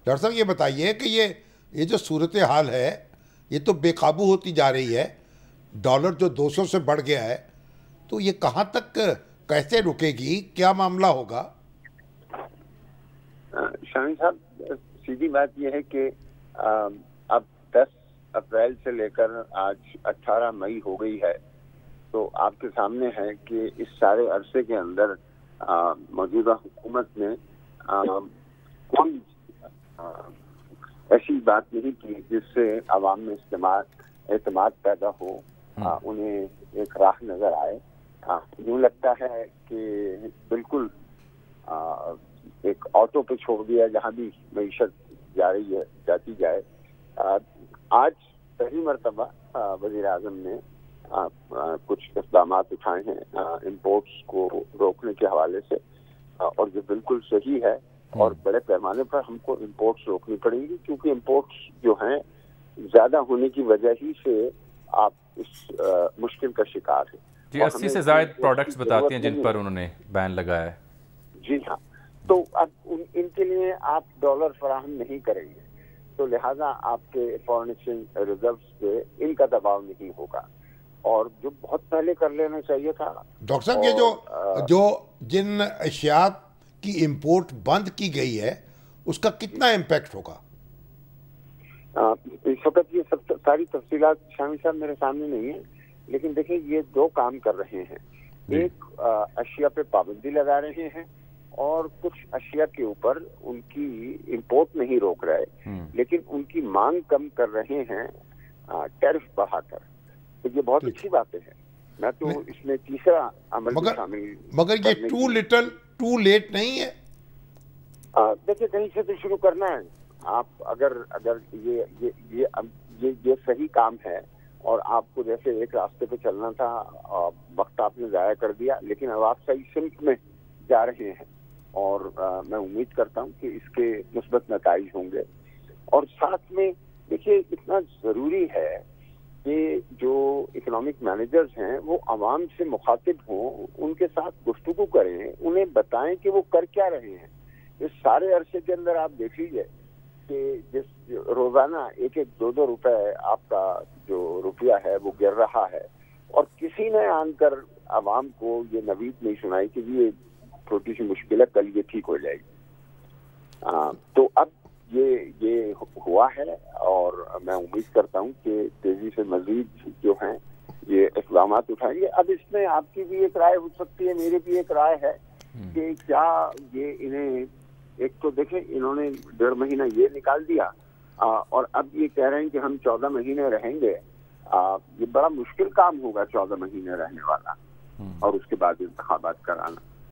Doctor صاحب یہ بتائیے کہ یہ جو صورتحال ہے یہ تو بے قابو ہوتی جا رہی ہے، ڈالر جو 200 سے بڑھ گیا ہے، تو یہ کہاں تک کیسے رکے گی، کیا معاملہ ہوگا؟ شاہین صاحب، سیدھی بات یہ ہے کہ اب 10 اپریل سے لے کر آج 18 مئی ہو گئی ہے، تو آپ کے سامنے ہے کہ اس سارے عرصے کے اندر موجودہ حکومت نے کوئی ایسی بات نہیں کی جس سے عوام میں اعتماد پیدا ہو، انہیں ایک راہ نظر آئے۔ یوں لگتا ہے کہ بالکل ایک آٹو پہ چھوڑ دیا، جہاں بھی معیشت جاتی جائے۔ آج پہلی مرتبہ وزیر اعظم نے کچھ اقدامات اٹھائے ہیں امپورٹس کو روکنے کے حوالے سے، اور جو بالکل صحیح ہے، اور بڑے پیمانے پر ہم کو امپورٹس روکنی پڑیں گی، کیونکہ امپورٹس جو ہیں زیادہ ہونے کی وجہ ہی سے آپ اس مشکل کا شکار ہیں۔ جی 80 سے زائد پروڈکٹس بتاتے ہیں جن پر انہوں نے بین لگایا ہے۔ جی ہاں، تو اب ان کے لیے آپ ڈالر فراہم نہیں کریں گے، تو لہٰذا آپ کے فارن ایکسچینج ریزروز پہ ان کا دباؤ نہیں ہوگا، اور جو بہت پہلے کر لینا چاہیے تھا۔ ڈاکٹر صاحب یہ جو جن اشیاء کی امپورٹ بند کی گئی ہے اس کا کتنا امپیکٹ ہوگا؟ اس وقت یہ ساری تفصیلات شامی صاحب میرے سامنے نہیں ہیں، لیکن دیکھیں یہ دو کام کر رہے ہیں، ایک اشیاء پہ پابندی لگا رہے ہیں، اور کچھ اشیاء کے اوپر ان کی امپورٹ نہیں روک رہے، لیکن ان کی مانگ کم کر رہے ہیں ٹیرف بڑھا کر۔ تو یہ بہت اچھی باتیں ہیں، میں تو اس میں تیسرا عمل بھی شامل، مگر یہ ٹو لیٹ نہیں ہے؟ دیکھیں کہیں سے تو شروع کرنا ہے۔ آپ اگر یہ صحیح کام ہے، اور آپ کو جیسے ایک راستے پہ چلنا تھا، وقت آپ نے ضائع کر دیا، لیکن اب آپ صحیح سمت میں جا رہے ہیں، اور میں امید کرتا ہوں کہ اس کے مثبت نتائج ہوں گے۔ اور ساتھ میں دیکھیے اتنا ضروری ہے کہ جو اکنامک مینیجرز ہیں وہ عوام سے مخاطب ہوں، ان کے ساتھ گفتگو کریں، انہیں بتائیں کہ وہ کر کیا رہے ہیں۔ اس سارے عرصے کے اندر آپ دیکھ لیجیے کہ جس روزانہ 1-2 روپے آپ کا جو روپیہ ہے وہ گر رہا ہے، اور کسی نے آن کر عوام کو یہ نوید نہیں سنائی کہ یہ چھوٹی سی مشکل ہے، کل یہ ٹھیک ہو جائے گی۔ تو اب یہ ہوا ہے، اور میں امید کرتا ہوں کہ تیزی سے مزید جو ہیں یہ اقدامات اٹھائیں گے۔ اب اس میں آپ کی بھی ایک رائے ہو سکتی ہے، میری بھی ایک رائے ہے کہ کیا یہ انہیں، ایک تو دیکھیں انہوں نے 1.5 مہینہ یہ نکال دیا، اور اب یہ کہہ رہے ہیں کہ ہم 14 مہینے رہیں گے۔ یہ بڑا مشکل کام ہوگا 14 مہینے رہنے والا، اور اس کے بعد انتخابات کرانا۔